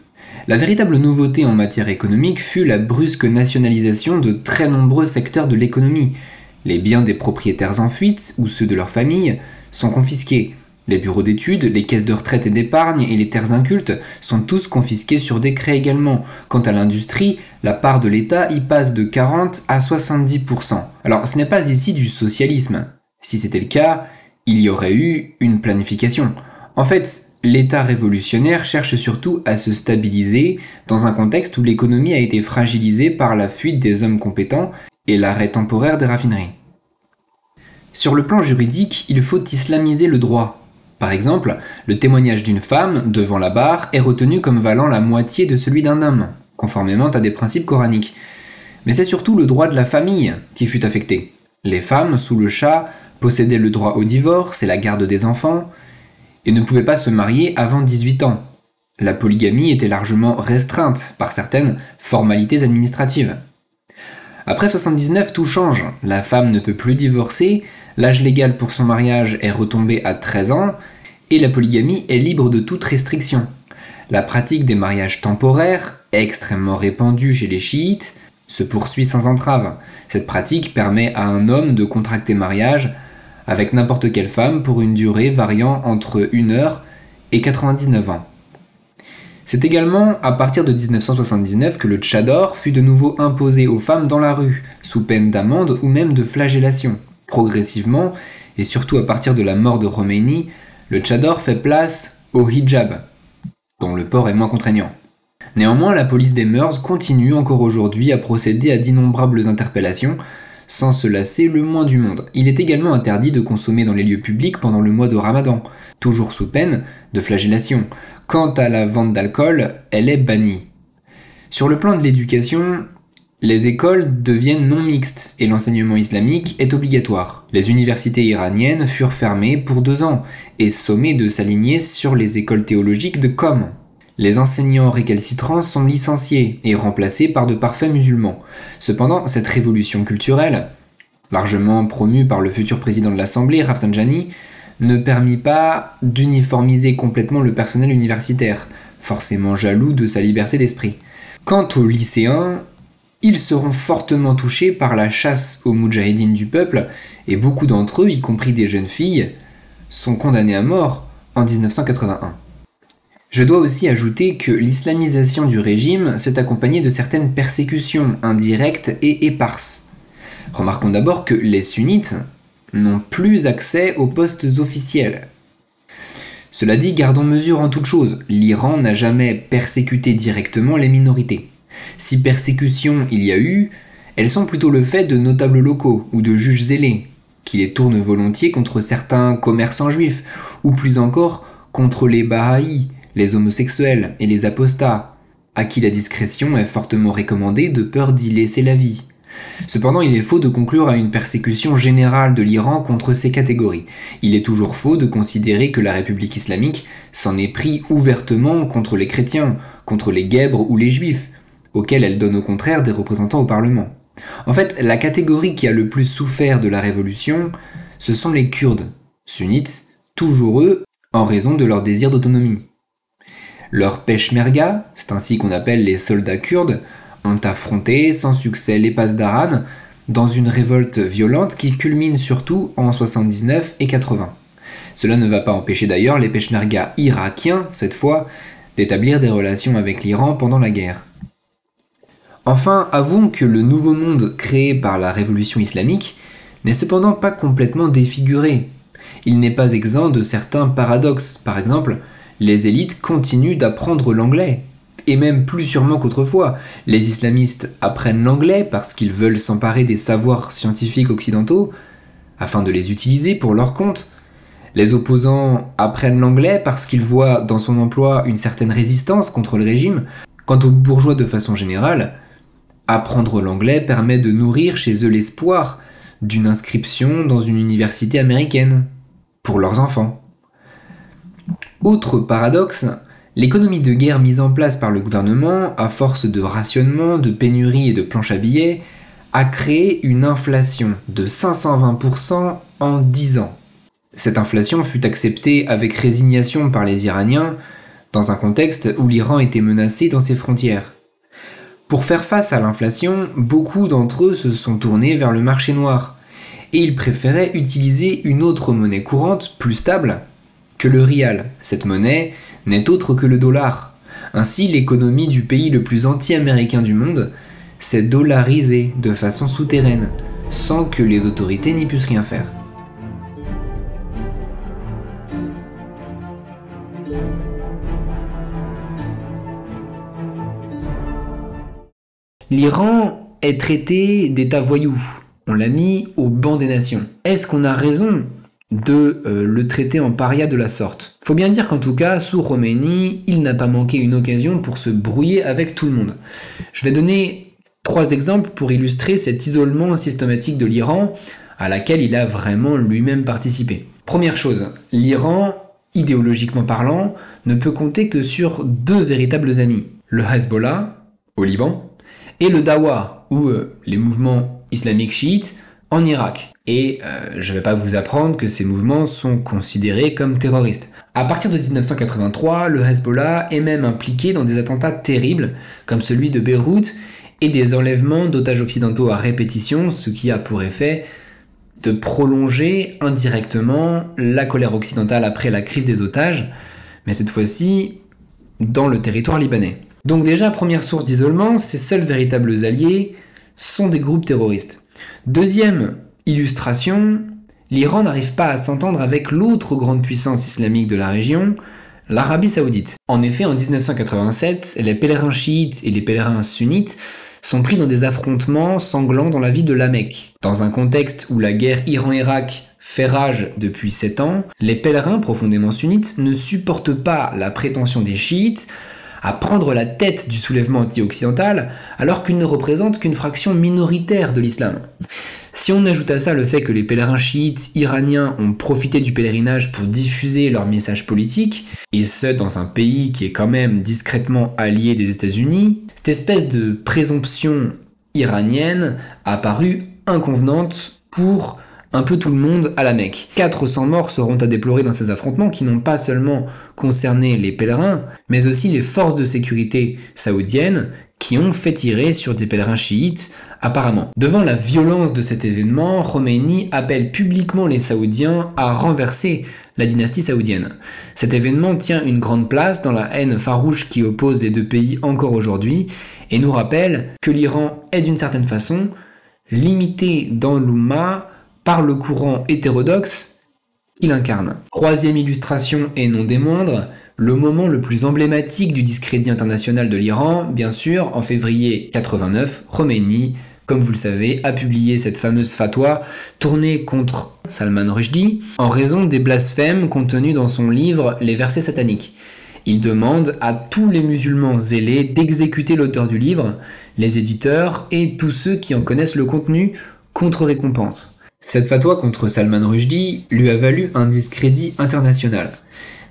La véritable nouveauté en matière économique fut la brusque nationalisation de très nombreux secteurs de l'économie. Les biens des propriétaires en fuite, ou ceux de leur famille, sont confisqués. Les bureaux d'études, les caisses de retraite et d'épargne et les terres incultes sont tous confisqués sur décret également. Quant à l'industrie, la part de l'État y passe de 40 à 70%. Alors ce n'est pas ici du socialisme. Si c'était le cas, il y aurait eu une planification. En fait, l'État révolutionnaire cherche surtout à se stabiliser dans un contexte où l'économie a été fragilisée par la fuite des hommes compétents et l'arrêt temporaire des raffineries. Sur le plan juridique, il faut islamiser le droit. Par exemple, le témoignage d'une femme devant la barre est retenu comme valant la moitié de celui d'un homme, conformément à des principes coraniques. Mais c'est surtout le droit de la famille qui fut affecté. Les femmes, sous le Shah, possédaient le droit au divorce et la garde des enfants, et ne pouvaient pas se marier avant 18 ans. La polygamie était largement restreinte par certaines formalités administratives. Après 79, tout change. La femme ne peut plus divorcer, l'âge légal pour son mariage est retombé à 13 ans, et la polygamie est libre de toute restriction. La pratique des mariages temporaires, extrêmement répandue chez les chiites, se poursuit sans entrave. Cette pratique permet à un homme de contracter mariage avec n'importe quelle femme pour une durée variant entre 1 heure et 99 ans. C'est également à partir de 1979 que le tchador fut de nouveau imposé aux femmes dans la rue, sous peine d'amende ou même de flagellation. Progressivement, et surtout à partir de la mort de Khomeini, le tchador fait place au hijab, dont le port est moins contraignant. Néanmoins, la police des mœurs continue encore aujourd'hui à procéder à d'innombrables interpellations, sans se lasser le moins du monde. Il est également interdit de consommer dans les lieux publics pendant le mois de Ramadan, toujours sous peine de flagellation. Quant à la vente d'alcool, elle est bannie. Sur le plan de l'éducation, les écoles deviennent non mixtes et l'enseignement islamique est obligatoire. Les universités iraniennes furent fermées pour 2 ans et sommées de s'aligner sur les écoles théologiques de Qom. Les enseignants récalcitrants sont licenciés et remplacés par de parfaits musulmans. Cependant, cette révolution culturelle, largement promue par le futur président de l'Assemblée, Rafsanjani, ne permit pas d'uniformiser complètement le personnel universitaire, forcément jaloux de sa liberté d'esprit. Quant aux lycéens, ils seront fortement touchés par la chasse aux moudjahidines du peuple, et beaucoup d'entre eux, y compris des jeunes filles, sont condamnés à mort en 1981. Je dois aussi ajouter que l'islamisation du régime s'est accompagnée de certaines persécutions indirectes et éparses. Remarquons d'abord que les sunnites n'ont plus accès aux postes officiels. Cela dit, gardons mesure en toute chose, l'Iran n'a jamais persécuté directement les minorités. Si persécutions il y a eu, elles sont plutôt le fait de notables locaux ou de juges zélés, qui les tournent volontiers contre certains commerçants juifs, ou plus encore contre les Bahaïs, les homosexuels et les apostats, à qui la discrétion est fortement recommandée de peur d'y laisser la vie. Cependant, il est faux de conclure à une persécution générale de l'Iran contre ces catégories. Il est toujours faux de considérer que la République islamique s'en est pris ouvertement contre les chrétiens, contre les guèbres ou les juifs, auxquels elle donne au contraire des représentants au Parlement. En fait, la catégorie qui a le plus souffert de la révolution, ce sont les Kurdes, sunnites, toujours eux, en raison de leur désir d'autonomie. Leurs peshmerga, c'est ainsi qu'on appelle les soldats kurdes, ont affronté sans succès les Pasdaran dans une révolte violente qui culmine surtout en 79 et 80. Cela ne va pas empêcher d'ailleurs les peshmerga irakiens, cette fois, d'établir des relations avec l'Iran pendant la guerre. Enfin, avouons que le nouveau monde créé par la révolution islamique n'est cependant pas complètement défiguré. Il n'est pas exempt de certains paradoxes. Par exemple, les élites continuent d'apprendre l'anglais. Et même plus sûrement qu'autrefois, les islamistes apprennent l'anglais parce qu'ils veulent s'emparer des savoirs scientifiques occidentaux afin de les utiliser pour leur compte. Les opposants apprennent l'anglais parce qu'ils voient dans son emploi une certaine résistance contre le régime. Quant aux bourgeois de façon générale, apprendre l'anglais permet de nourrir chez eux l'espoir d'une inscription dans une université américaine pour leurs enfants. Autre paradoxe, l'économie de guerre mise en place par le gouvernement, à force de rationnement, de pénurie et de planches à billets, a créé une inflation de 520% en 10 ans. Cette inflation fut acceptée avec résignation par les Iraniens, dans un contexte où l'Iran était menacé dans ses frontières. Pour faire face à l'inflation, beaucoup d'entre eux se sont tournés vers le marché noir, et ils préféraient utiliser une autre monnaie courante, plus stable, que le rial. Cette monnaie n'est autre que le dollar. Ainsi, l'économie du pays le plus anti-américain du monde s'est dollarisée de façon souterraine, sans que les autorités n'y puissent rien faire. L'Iran est traité d'État voyou. On l'a mis au banc des nations. Est-ce qu'on a raison de le traiter en paria de la sorte? Faut bien dire qu'en tout cas, sous Khomeini, il n'a pas manqué une occasion pour se brouiller avec tout le monde. Je vais donner 3 exemples pour illustrer cet isolement systématique de l'Iran à laquelle il a vraiment lui-même participé. Première chose, l'Iran, idéologiquement parlant, ne peut compter que sur 2 véritables amis. Le Hezbollah, au Liban, et le Dawa, ou les mouvements islamiques chiites, en Irak. Et je ne vais pas vous apprendre que ces mouvements sont considérés comme terroristes. À partir de 1983, le Hezbollah est même impliqué dans des attentats terribles, comme celui de Beyrouth, et des enlèvements d'otages occidentaux à répétition, ce qui a pour effet de prolonger indirectement la colère occidentale après la crise des otages, mais cette fois-ci dans le territoire libanais. Donc déjà, première source d'isolement, ses seuls véritables alliés sont des groupes terroristes. Deuxième illustration, l'Iran n'arrive pas à s'entendre avec l'autre grande puissance islamique de la région, l'Arabie Saoudite. En effet, en 1987, les pèlerins chiites et les pèlerins sunnites sont pris dans des affrontements sanglants dans la ville de La Mecque. Dans un contexte où la guerre Iran-Irak fait rage depuis 7 ans, les pèlerins profondément sunnites ne supportent pas la prétention des chiites à prendre la tête du soulèvement anti-occidental alors qu'ils ne représentent qu'une fraction minoritaire de l'islam. Si on ajoute à ça le fait que les pèlerins chiites iraniens ont profité du pèlerinage pour diffuser leur message politique, et ce dans un pays qui est quand même discrètement allié des États-Unis, cette espèce de présomption iranienne a paru inconvenante pour un peu tout le monde à la Mecque. 400 morts seront à déplorer dans ces affrontements qui n'ont pas seulement concerné les pèlerins, mais aussi les forces de sécurité saoudiennes qui ont fait tirer sur des pèlerins chiites apparemment. Devant la violence de cet événement, Khomeini appelle publiquement les Saoudiens à renverser la dynastie saoudienne. Cet événement tient une grande place dans la haine farouche qui oppose les 2 pays encore aujourd'hui et nous rappelle que l'Iran est d'une certaine façon limité dans l'Oumma par le courant hétérodoxe qu'il incarne. 3e illustration et non des moindres, le moment le plus emblématique du discrédit international de l'Iran, bien sûr, en février 89, Khomeini, comme vous le savez, a publié cette fameuse fatwa tournée contre Salman Rushdie en raison des blasphèmes contenus dans son livre Les versets sataniques. Il demande à tous les musulmans zélés d'exécuter l'auteur du livre, les éditeurs et tous ceux qui en connaissent le contenu contre récompense. Cette fatwa contre Salman Rushdie lui a valu un discrédit international.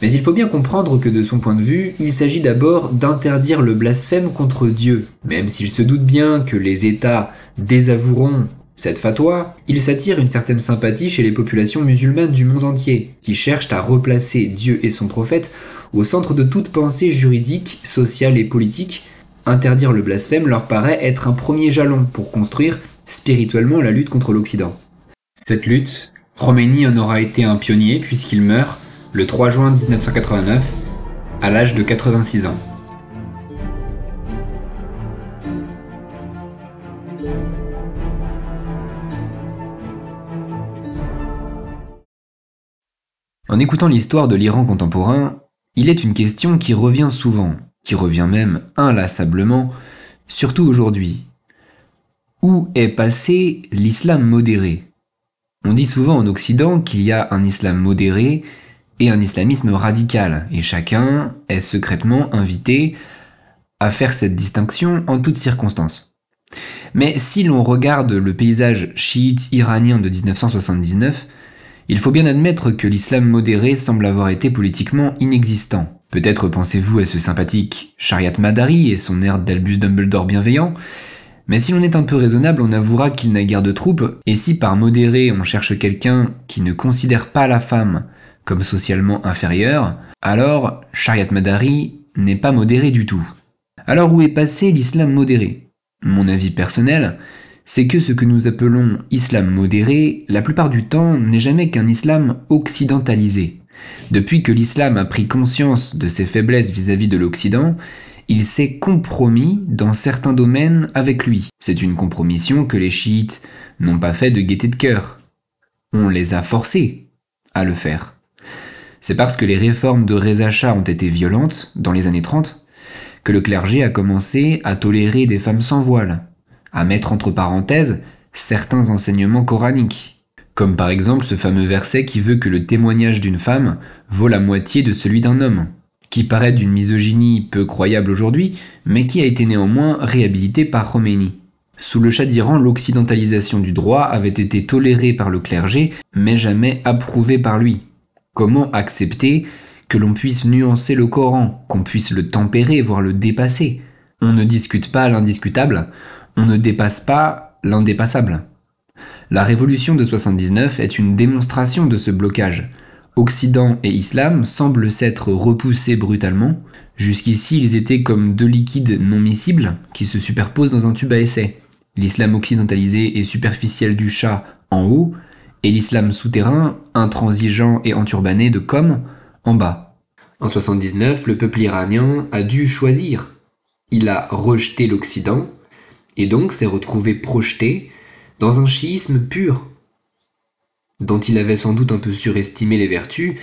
Mais il faut bien comprendre que de son point de vue, il s'agit d'abord d'interdire le blasphème contre Dieu. Même s'il se doute bien que les États désavoueront cette fatwa, il s'attire une certaine sympathie chez les populations musulmanes du monde entier, qui cherchent à replacer Dieu et son prophète au centre de toute pensée juridique, sociale et politique. Interdire le blasphème leur paraît être un premier jalon pour construire spirituellement la lutte contre l'Occident. Cette lutte, Khomeini en aura été un pionnier puisqu'il meurt le 3 juin 1989, à l'âge de 86 ans. En écoutant l'histoire de l'Iran contemporain, il est une question qui revient souvent, qui revient même inlassablement, surtout aujourd'hui. Où est passé l'islam modéré ? On dit souvent en Occident qu'il y a un islam modéré et un islamisme radical, et chacun est secrètement invité à faire cette distinction en toutes circonstances. Mais si l'on regarde le paysage chiite iranien de 1979, il faut bien admettre que l'islam modéré semble avoir été politiquement inexistant. Peut-être pensez-vous à ce sympathique Shariat Madari et son air d'Albus Dumbledore bienveillant, mais si l'on est un peu raisonnable, on avouera qu'il n'a guère de troupes, et si par modéré on cherche quelqu'un qui ne considère pas la femme comme socialement inférieure, alors Shariat Madari n'est pas modéré du tout. Alors où est passé l'islam modéré ? Mon avis personnel, c'est que ce que nous appelons islam modéré, la plupart du temps, n'est jamais qu'un islam occidentalisé. Depuis que l'islam a pris conscience de ses faiblesses vis-à-vis de l'Occident, il s'est compromis dans certains domaines avec lui. C'est une compromission que les chiites n'ont pas fait de gaieté de cœur. On les a forcés à le faire. C'est parce que les réformes de Reza Shah ont été violentes dans les années 30 que le clergé a commencé à tolérer des femmes sans voile, à mettre entre parenthèses certains enseignements coraniques, comme par exemple ce fameux verset qui veut que le témoignage d'une femme vaut la moitié de celui d'un homme, qui paraît d'une misogynie peu croyable aujourd'hui, mais qui a été néanmoins réhabilité par Khomeini. Sous le Shah d'Iran, l'occidentalisation du droit avait été tolérée par le clergé, mais jamais approuvée par lui. Comment accepter que l'on puisse nuancer le Coran, qu'on puisse le tempérer, voire le dépasser ? On ne discute pas l'indiscutable, on ne dépasse pas l'indépassable. La révolution de 79 est une démonstration de ce blocage. Occident et Islam semblent s'être repoussés brutalement. Jusqu'ici, ils étaient comme deux liquides non miscibles qui se superposent dans un tube à essai. L'islam occidentalisé et superficiel du Shah en haut, et l'islam souterrain, intransigeant et enturbané de Qom en bas. En 79, le peuple iranien a dû choisir. Il a rejeté l'Occident, et donc s'est retrouvé projeté dans un chiisme pur, dont il avait sans doute un peu surestimé les vertus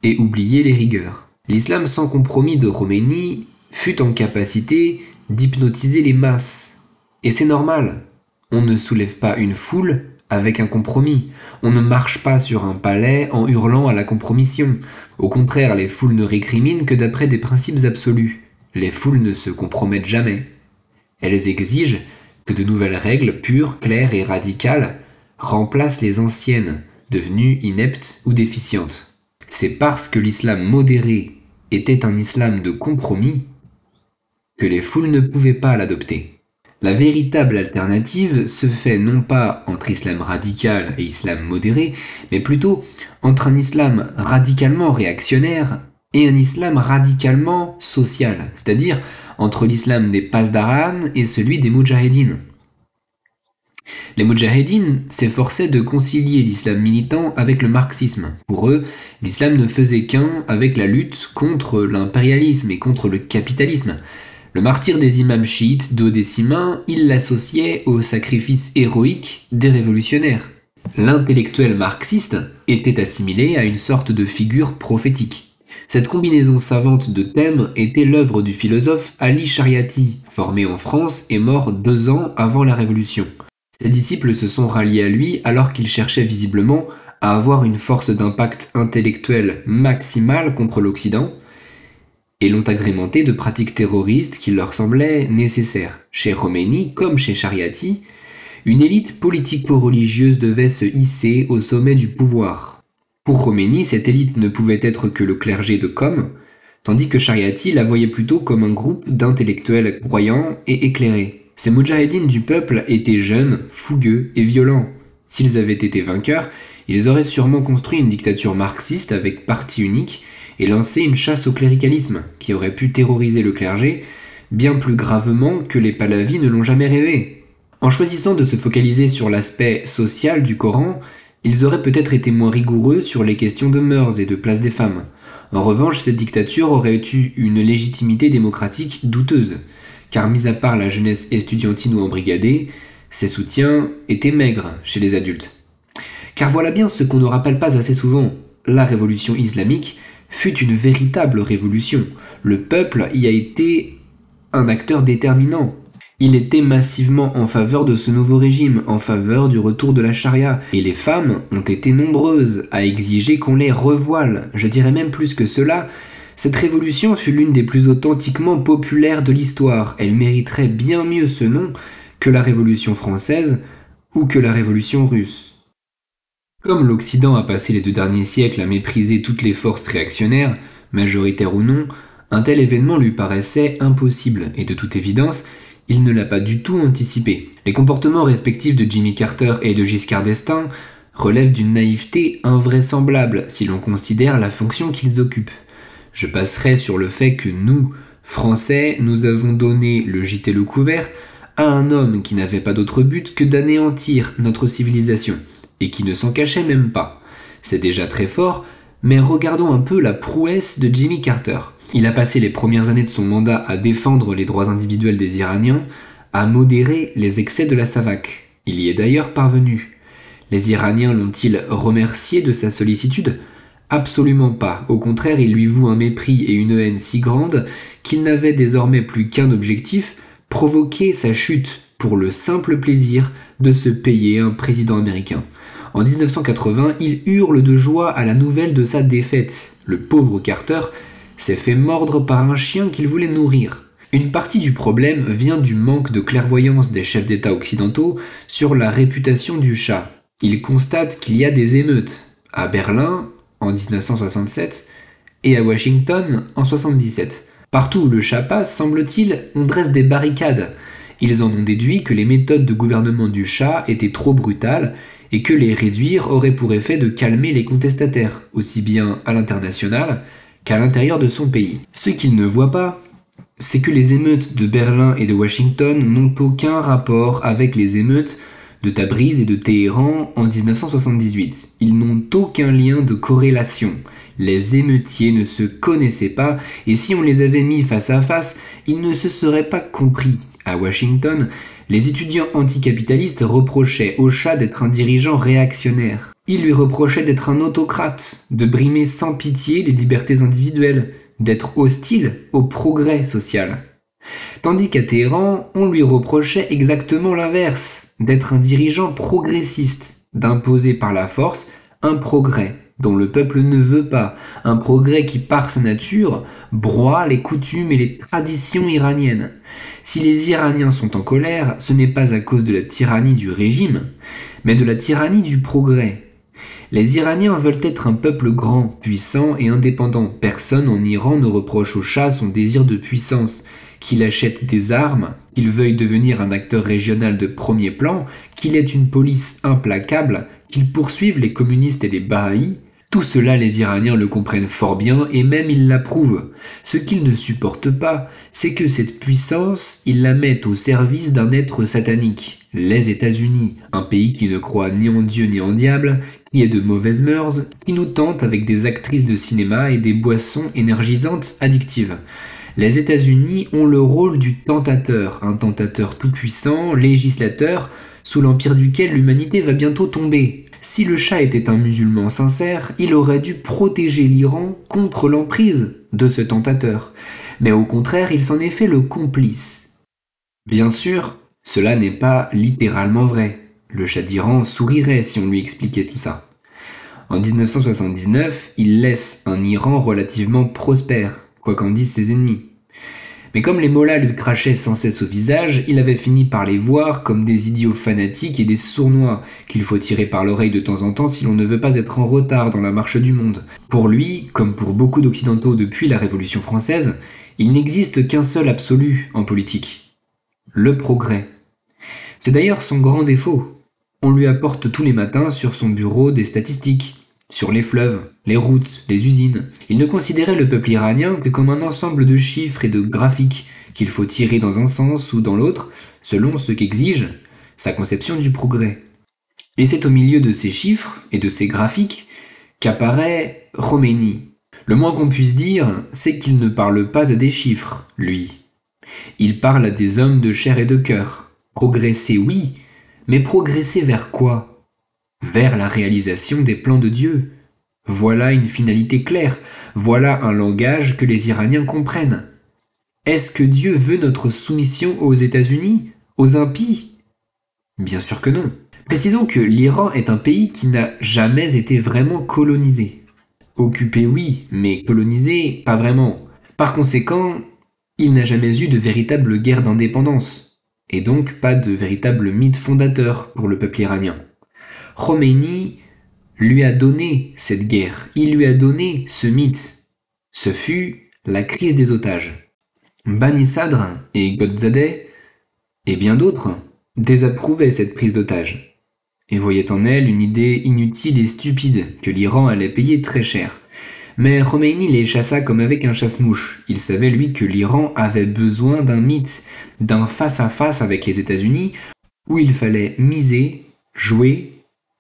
et oublié les rigueurs. L'islam sans compromis de Khomeini fut en capacité d'hypnotiser les masses. Et c'est normal, on ne soulève pas une foule avec un compromis, on ne marche pas sur un palais en hurlant à la compromission. Au contraire, les foules ne récriminent que d'après des principes absolus. Les foules ne se compromettent jamais. Elles exigent que de nouvelles règles pures, claires et radicales remplacent les anciennes, devenues ineptes ou déficientes. C'est parce que l'islam modéré était un islam de compromis que les foules ne pouvaient pas l'adopter. La véritable alternative se fait non pas entre islam radical et islam modéré, mais plutôt entre un islam radicalement réactionnaire et un islam radicalement social, c'est-à-dire entre l'islam des Pasdaran et celui des Moudjahedines. Les Moudjahedines s'efforçaient de concilier l'islam militant avec le marxisme. Pour eux, l'islam ne faisait qu'un avec la lutte contre l'impérialisme et contre le capitalisme. Le martyre des imams chiites duodécimains, il l'associait au sacrifice héroïque des révolutionnaires. L'intellectuel marxiste était assimilé à une sorte de figure prophétique. Cette combinaison savante de thèmes était l'œuvre du philosophe Ali Shariati, formé en France et mort 2 ans avant la Révolution. Ses disciples se sont ralliés à lui alors qu'il cherchait visiblement à avoir une force d'impact intellectuel maximale contre l'Occident, et l'ont agrémenté de pratiques terroristes qui leur semblaient nécessaires. Chez Khomeini, comme chez Shariati, une élite politico-religieuse devait se hisser au sommet du pouvoir. Pour Khomeini, cette élite ne pouvait être que le clergé de Qom, tandis que Shariati la voyait plutôt comme un groupe d'intellectuels croyants et éclairés. Ces moudjahidines du peuple étaient jeunes, fougueux et violents. S'ils avaient été vainqueurs, ils auraient sûrement construit une dictature marxiste avec parti unique et lancé une chasse au cléricalisme, qui aurait pu terroriser le clergé bien plus gravement que les Pahlavis ne l'ont jamais rêvé. En choisissant de se focaliser sur l'aspect social du Coran, ils auraient peut-être été moins rigoureux sur les questions de mœurs et de place des femmes. En revanche, cette dictature aurait eu une légitimité démocratique douteuse, car mis à part la jeunesse estudiantine ou embrigadée, ses soutiens étaient maigres chez les adultes. Car voilà bien ce qu'on ne rappelle pas assez souvent, la révolution islamique fut une véritable révolution. Le peuple y a été un acteur déterminant. Il était massivement en faveur de ce nouveau régime, en faveur du retour de la charia, et les femmes ont été nombreuses à exiger qu'on les revoile. Je dirais même plus que cela, cette révolution fut l'une des plus authentiquement populaires de l'histoire. Elle mériterait bien mieux ce nom que la Révolution française ou que la Révolution russe. Comme l'Occident a passé les 2 derniers siècles à mépriser toutes les forces réactionnaires, majoritaires ou non, un tel événement lui paraissait impossible, et de toute évidence, il ne l'a pas du tout anticipé. Les comportements respectifs de Jimmy Carter et de Giscard d'Estaing relèvent d'une naïveté invraisemblable si l'on considère la fonction qu'ils occupent. Je passerai sur le fait que nous, Français, nous avons donné le gîte et le couvert à un homme qui n'avait pas d'autre but que d'anéantir notre civilisation, et qui ne s'en cachait même pas. C'est déjà très fort, mais regardons un peu la prouesse de Jimmy Carter. Il a passé les premières années de son mandat à défendre les droits individuels des Iraniens, à modérer les excès de la SAVAK. Il y est d'ailleurs parvenu. Les Iraniens l'ont-ils remercié de sa sollicitude ? Absolument pas. Au contraire, il lui voue un mépris et une haine si grandes qu'il n'avait désormais plus qu'un objectif, provoquer sa chute pour le simple plaisir de se payer un président américain. En 1980, il hurle de joie à la nouvelle de sa défaite. Le pauvre Carter s'est fait mordre par un chien qu'il voulait nourrir. Une partie du problème vient du manque de clairvoyance des chefs d'État occidentaux sur la réputation du Shah. Il constate qu'il y a des émeutes à Berlin en 1967 et à Washington en 1977. Partout où le Shah passe, semble-t-il, on dresse des barricades. Ils en ont déduit que les méthodes de gouvernement du Shah étaient trop brutales et que les réduire aurait pour effet de calmer les contestataires, aussi bien à l'international qu'à l'intérieur de son pays. Ce qu'il ne voit pas, c'est que les émeutes de Berlin et de Washington n'ont aucun rapport avec les émeutes de Tabriz et de Téhéran en 1978. Ils n'ont aucun lien de corrélation. Les émeutiers ne se connaissaient pas, et si on les avait mis face à face, ils ne se seraient pas compris. À Washington, les étudiants anticapitalistes reprochaient au Shah d'être un dirigeant réactionnaire. Ils lui reprochaient d'être un autocrate, de brimer sans pitié les libertés individuelles, d'être hostile au progrès social. Tandis qu'à Téhéran, on lui reprochait exactement l'inverse, d'être un dirigeant progressiste, d'imposer par la force un progrès dont le peuple ne veut pas, un progrès qui par sa nature broie les coutumes et les traditions iraniennes. Si les Iraniens sont en colère, ce n'est pas à cause de la tyrannie du régime, mais de la tyrannie du progrès. Les Iraniens veulent être un peuple grand, puissant et indépendant. Personne en Iran ne reproche au Shah son désir de puissance, qu'il achète des armes, qu'il veuille devenir un acteur régional de premier plan, qu'il ait une police implacable, qu'il poursuive les communistes et les Bahaïs. Tout cela, les Iraniens le comprennent fort bien et même ils l'approuvent. Ce qu'ils ne supportent pas, c'est que cette puissance, ils la mettent au service d'un être satanique, les États-Unis, un pays qui ne croit ni en Dieu ni en diable, qui est de mauvaises mœurs, qui nous tente avec des actrices de cinéma et des boissons énergisantes addictives. Les États-Unis ont le rôle du tentateur, un tentateur tout-puissant, législateur, sous l'empire duquel l'humanité va bientôt tomber. Si le Shah était un musulman sincère, il aurait dû protéger l'Iran contre l'emprise de ce tentateur. Mais au contraire, il s'en est fait le complice. Bien sûr, cela n'est pas littéralement vrai. Le Shah d'Iran sourirait si on lui expliquait tout ça. En 1979, il laisse un Iran relativement prospère, quoi qu'en disent ses ennemis. Mais comme les mollahs lui crachaient sans cesse au visage, il avait fini par les voir comme des idiots fanatiques et des sournois qu'il faut tirer par l'oreille de temps en temps si l'on ne veut pas être en retard dans la marche du monde. Pour lui, comme pour beaucoup d'occidentaux depuis la Révolution française, il n'existe qu'un seul absolu en politique: le progrès. C'est d'ailleurs son grand défaut. On lui apporte tous les matins sur son bureau des statistiques, sur les fleuves, les routes, les usines. Il ne considérait le peuple iranien que comme un ensemble de chiffres et de graphiques qu'il faut tirer dans un sens ou dans l'autre, selon ce qu'exige sa conception du progrès. Et c'est au milieu de ces chiffres et de ces graphiques qu'apparaît Khomeini. Le moins qu'on puisse dire, c'est qu'il ne parle pas à des chiffres, lui. Il parle à des hommes de chair et de cœur. Progresser, oui, mais progresser vers quoi ? Vers la réalisation des plans de Dieu. Voilà une finalité claire, voilà un langage que les Iraniens comprennent. Est-ce que Dieu veut notre soumission aux États-Unis, aux impies ? Bien sûr que non. Précisons que l'Iran est un pays qui n'a jamais été vraiment colonisé. Occupé, oui, mais colonisé, pas vraiment. Par conséquent, il n'a jamais eu de véritable guerre d'indépendance, et donc pas de véritable mythe fondateur pour le peuple iranien. Khomeini lui a donné cette guerre, il lui a donné ce mythe. Ce fut la crise des otages. Bani Sadr et Godzadeh, et bien d'autres, désapprouvaient cette prise d'otages, et voyaient en elle une idée inutile et stupide que l'Iran allait payer très cher. Mais Khomeini les chassa comme avec un chasse-mouche. Il savait, lui, que l'Iran avait besoin d'un mythe, d'un face-à-face avec les États-Unis, où il fallait miser, jouer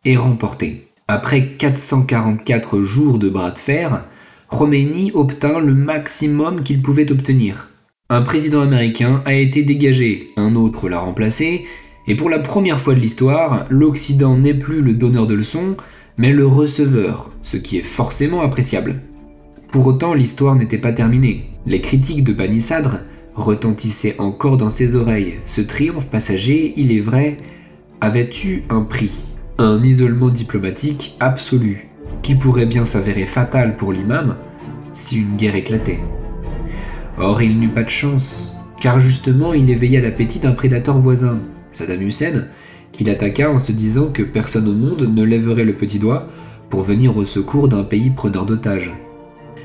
et remporter. Après 444 jours de bras de fer, Khomeini obtint le maximum qu'il pouvait obtenir. Un président américain a été dégagé, un autre l'a remplacé, et pour la première fois de l'histoire, l'Occident n'est plus le donneur de leçons, mais le receveur, ce qui est forcément appréciable. Pour autant, l'histoire n'était pas terminée. Les critiques de Bani Sadr retentissaient encore dans ses oreilles. Ce triomphe passager, il est vrai, avait eu un prix. Un isolement diplomatique absolu, qui pourrait bien s'avérer fatal pour l'imam si une guerre éclatait. Or, il n'eut pas de chance, car justement il éveilla l'appétit d'un prédateur voisin, Saddam Hussein, qu'il attaqua en se disant que personne au monde ne lèverait le petit doigt pour venir au secours d'un pays preneur d'otages.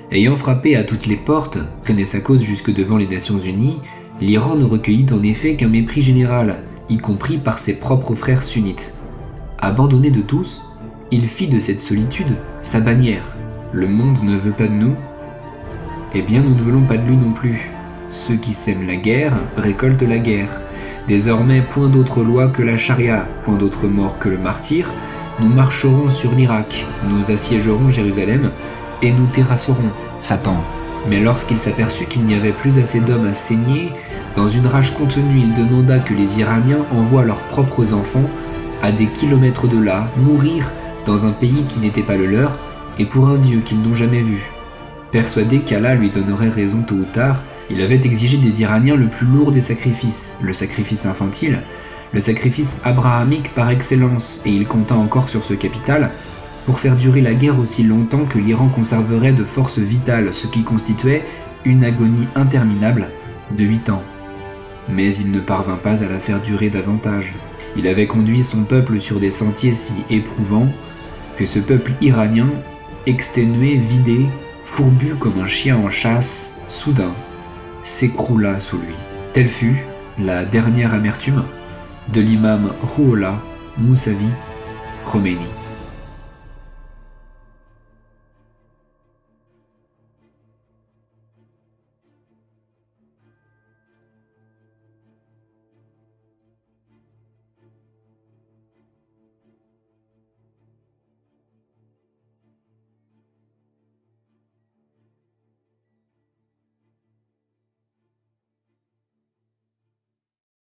Ayant frappé à toutes les portes, traîné sa cause jusque devant les Nations Unies, l'Iran ne recueillit en effet qu'un mépris général, y compris par ses propres frères sunnites. Abandonné de tous, il fit de cette solitude sa bannière. Le monde ne veut pas de nous, eh bien nous ne voulons pas de lui non plus. Ceux qui sèment la guerre récoltent la guerre. Désormais, point d'autre loi que la charia, point d'autre mort que le martyr. Nous marcherons sur l'Irak, nous assiégerons Jérusalem et nous terrasserons Satan. Mais lorsqu'il s'aperçut qu'il n'y avait plus assez d'hommes à saigner, dans une rage contenue, il demanda que les Iraniens envoient leurs propres enfants à des kilomètres de là, mourir dans un pays qui n'était pas le leur, et pour un Dieu qu'ils n'ont jamais vu. Persuadé qu'Allah lui donnerait raison tôt ou tard, il avait exigé des Iraniens le plus lourd des sacrifices, le sacrifice infantile, le sacrifice abrahamique par excellence, et il compta encore sur ce capital pour faire durer la guerre aussi longtemps que l'Iran conserverait de force vitale, ce qui constituait une agonie interminable de 8 ans. Mais il ne parvint pas à la faire durer davantage. Il avait conduit son peuple sur des sentiers si éprouvants que ce peuple iranien, exténué, vidé, fourbu comme un chien en chasse, soudain, s'écroula sous lui. Telle fut la dernière amertume de l'imam Rouhollah Moussavi Khomeini.